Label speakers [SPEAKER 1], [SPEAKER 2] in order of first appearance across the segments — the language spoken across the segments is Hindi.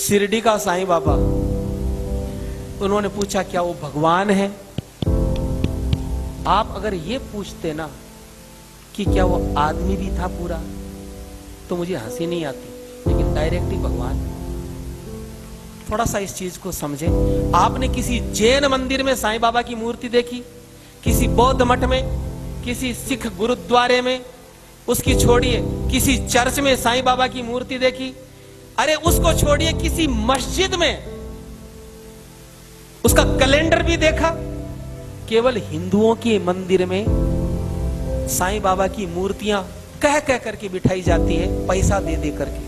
[SPEAKER 1] शिरडी का साईं बाबा, उन्होंने पूछा क्या वो भगवान है? आप अगर ये पूछते ना कि क्या वो आदमी भी था पूरा, तो मुझे हंसी नहीं आती, लेकिन डायरेक्ट ही भगवान। थोड़ा सा इस चीज को समझें। आपने किसी जैन मंदिर में साईं बाबा की मूर्ति देखी? किसी बौद्ध मठ में, किसी सिख गुरुद्वारे में, उसकी छोड़िए किसी चर्च में साईं बाबा की मूर्ति देखी? अरे उसको छोड़िए किसी मस्जिद में उसका कैलेंडर भी देखा? केवल हिंदुओं के मंदिर में साईं बाबा की मूर्तियां कह कह करके बिठाई जाती है, पैसा दे दे करके।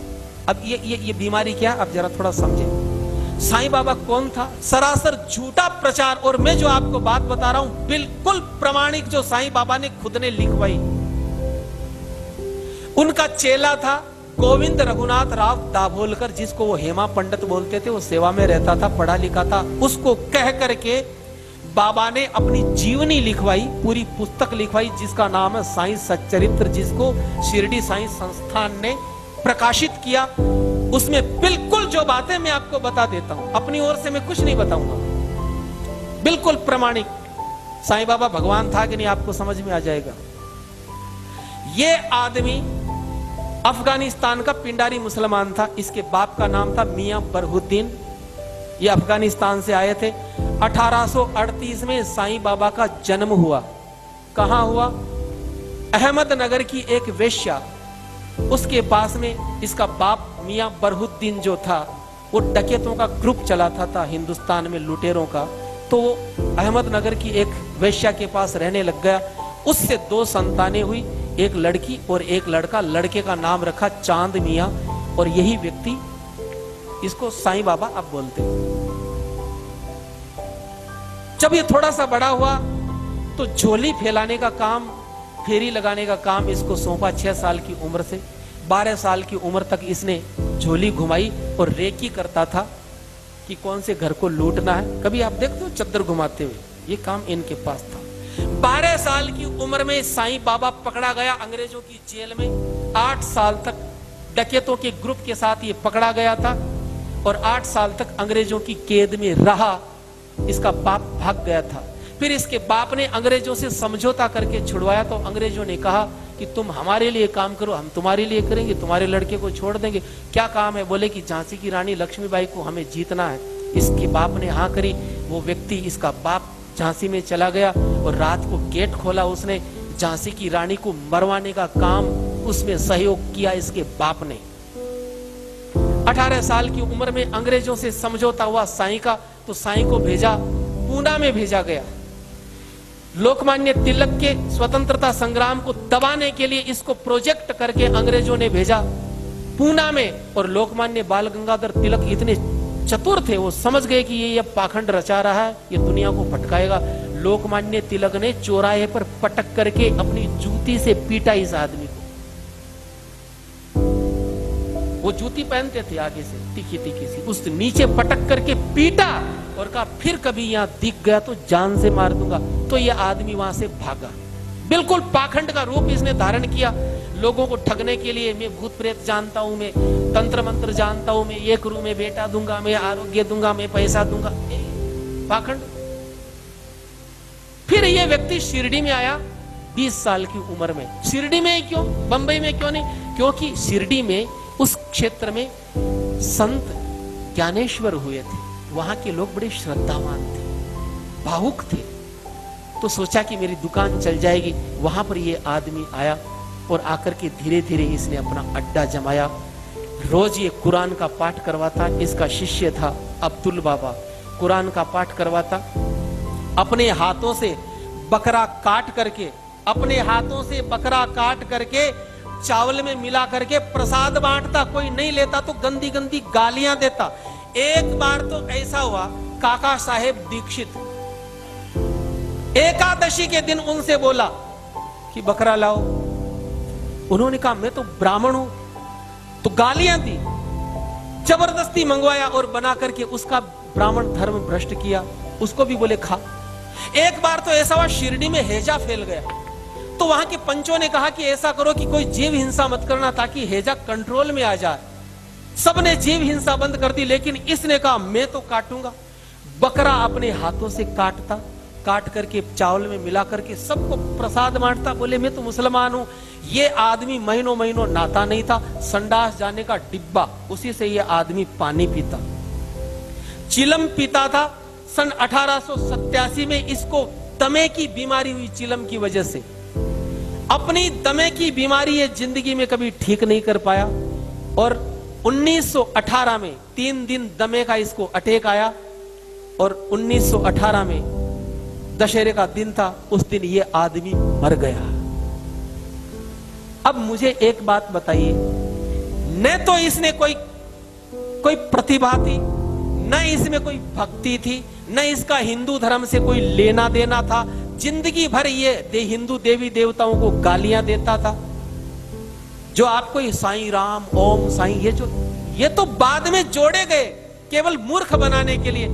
[SPEAKER 1] अब ये बीमारी क्या है, आप जरा थोड़ा समझें। साईं बाबा कौन था? सरासर झूठा प्रचार। और मैं जो आपको बात बता रहा हूं बिल्कुल प्रमाणिक, जो साईं बाबा ने खुद ने लिखवाई। उनका चेला था गोविंद रघुनाथ राव दाभोलकर, जिसको वो हेमा पंडित बोलते थे। वो सेवा में रहता था, पढ़ा लिखा था। उसको कह करके बाबा ने अपनी जीवनी लिखवाई, पूरी पुस्तक लिखवाई, जिसका नाम है साईं सच्चरित्र, जिसको शिरडी साईं संस्थान ने प्रकाशित किया। उसमें बिल्कुल जो बातें मैं आपको बता देता हूं, अपनी ओर से मैं कुछ नहीं बताऊंगा, बिल्कुल प्रमाणिक। साईं बाबा भगवान था कि नहीं, आपको समझ में आ जाएगा। ये आदमी अफगानिस्तान का पिंडारी मुसलमान था। इसके बाप का नाम था मियां बरहुद्दीन। ये अफगानिस्तान से आए थे। 1838 में साईं बाबा का जन्म हुआ। कहां हुआ? अहमदनगर की एक वेश्या, उसके पास में इसका बाप मियां बरहुद्दीन जो था, वो डकैतों का ग्रुप चलाता था हिंदुस्तान में, लुटेरों का। तो वो अहमदनगर की एक वेश्या के पास रहने लग गया। उससे 2 संतानें हुई, एक लड़की और एक लड़का। लड़के का नाम रखा चांद मियां, और यही व्यक्ति, इसको साईं बाबा अब बोलते हैं। जब ये थोड़ा सा बड़ा हुआ तो झोली फैलाने का काम, फेरी लगाने का काम इसको सौंपा। 6 साल की उम्र से 12 साल की उम्र तक इसने झोली घुमाई और रेकी करता था कि कौन से घर को लूटना है। कभी आप देखते हो चद्दर घुमाते हुए, ये काम इनके पास था। 12 साल की उम्र में साईं बाबा पकड़ा गया अंग्रेजों की जेल में। 8 साल तक डकैतों के ग्रुप के साथ ये पकड़ा गया था, और 8 साल तक अंग्रेजों की कैद में रहा। इसका बाप भाग गया था। फिर इसके बाप ने अंग्रेजों से समझौता करके छुड़वाया। तो अंग्रेजों ने कहा कि तुम हमारे लिए काम करो, हम तुम्हारे लिए करेंगे, तुम्हारे लड़के को छोड़ देंगे। क्या काम है? बोले कि झांसी की रानी लक्ष्मीबाई को हमें जीतना है। इसके बाप ने हाँ करी। वो व्यक्ति, इसका बाप, झांसी में चला गया और रात को गेट खोला। उसने झांसी की रानी को मरवाने का काम, उसमें सहयोग किया इसके बाप ने। 18 साल की उम्र में अंग्रेजों से समझौता हुआ साईं का, तो साईं को भेजा, पूना में भेजा गया। लोकमान्य तिलक के स्वतंत्रता संग्राम को दबाने के लिए इसको प्रोजेक्ट करके अंग्रेजों ने भेजा पूना में। और लोकमान्य बाल गंगाधर तिलक इतने चतुर थे, वो समझ गए कि ये पाखंड रचा रहा है, ये दुनिया को भटकाएगा। लोकमान्य तिलक ने चौराहे पर पटक करके अपनी जूती से पीटा इस आदमी को। वो जूती पहनते थे आगे से, तीखी तीखी सी, उस नीचे पटक करके पीटा और कहा फिर कभी यहां दिख गया तो जान से मार दूंगा। तो ये आदमी वहां से भागा। बिल्कुल पाखंड का रूप इसने धारण किया लोगों को ठगने के लिए। मैं भूत प्रेत जानता हूं, मैं तंत्र मंत्र जानता हूं, मैं 1 रू में बेटा दूंगा, मैं आरोग्य दूंगा, मैं पैसा दूंगा, पाखंड। फिर ये व्यक्ति शिरडी में आया 20 साल की उम्र में। शिरडी में क्यों, बंबई में क्यों नहीं? क्योंकि शिरडी में, उस क्षेत्र में संत ज्ञानेश्वर हुए थे। वहां के लोग बड़े श्रद्धावान थे, भावुक थे। तो सोचा कि मेरी दुकान चल जाएगी। वहां पर ये आदमी आया और आकर के धीरे धीरे इसने अपना अड्डा जमाया। रोज ये कुरान का पाठ करवाता। इसका शिष्य था अब्दुल बाबा, कुरान का पाठ करवाता। अपने हाथों से बकरा काट करके, अपने हाथों से बकरा काट करके चावल में मिला करके प्रसाद बांटता। कोई नहीं लेता तो गंदी गंदी गालियां देता। एक बार तो ऐसा हुआ, काका साहेब दीक्षित एकादशी के दिन उनसे बोला कि बकरा लाओ। उन्होंने कहा मैं तो ब्राह्मण हूं, तो गालियां दी। जबरदस्ती मंगवाया और बना करके उसका ब्राह्मण धर्म भ्रष्ट किया। उसको भी बोले खा। एक बार तो ऐसा हुआ, शिरडी में हैजा फैल गया। तो वहां के पंचों ने कहा कि ऐसा करो कि कोई जीव हिंसा मत करना, ताकि हैजा कंट्रोल में आ जाए। सबने जीव हिंसा बंद कर दी, लेकिन इसने कहा मैं तो काटूंगा। बकरा अपने हाथों से काटता, काट करके चावल में मिला करके सबको प्रसाद बांटता। बोले मैं तो मुसलमान हूं। ये आदमी महीनों महीनों नहाता नहीं था, संडास जाने का डिब्बा, उसी से ये आदमी पानी पीता, चिलम पीता था। सन 1887 में इसको दमे की बीमारी हुई चिलम की वजह से। अपनी दमे की बीमारी ये जिंदगी में कभी ठीक नहीं कर पाया और 1918 में 3 दिन दमे का इसको अटैक आया और 1918 में दशहरे का दिन था, उस दिन ये आदमी मर गया। अब मुझे एक बात बताइए, न तो इसने कोई प्रतिभा थी, न इसमें कोई भक्ति थी, न इसका हिंदू धर्म से कोई लेना देना था। जिंदगी भर ये हिंदू देवी देवताओं को गालियां देता था। जो आपको साईं राम, ओम साईं, ये तो बाद में जोड़े गए केवल मूर्ख बनाने के लिए।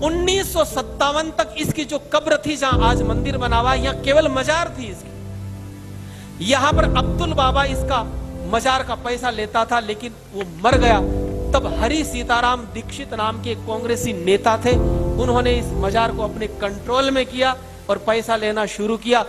[SPEAKER 1] 1957 तक इसकी जो कब्र थी, जहां आज मंदिर बना हुआ, यहां केवल मजार थी इसकी। यहां पर अब्दुल बाबा इसका मजार का पैसा लेता था, लेकिन वो मर गया। तब हरि सीताराम दीक्षित नाम के कांग्रेसी नेता थे, उन्होंने इस मजार को अपने कंट्रोल में किया और पैसा लेना शुरू किया।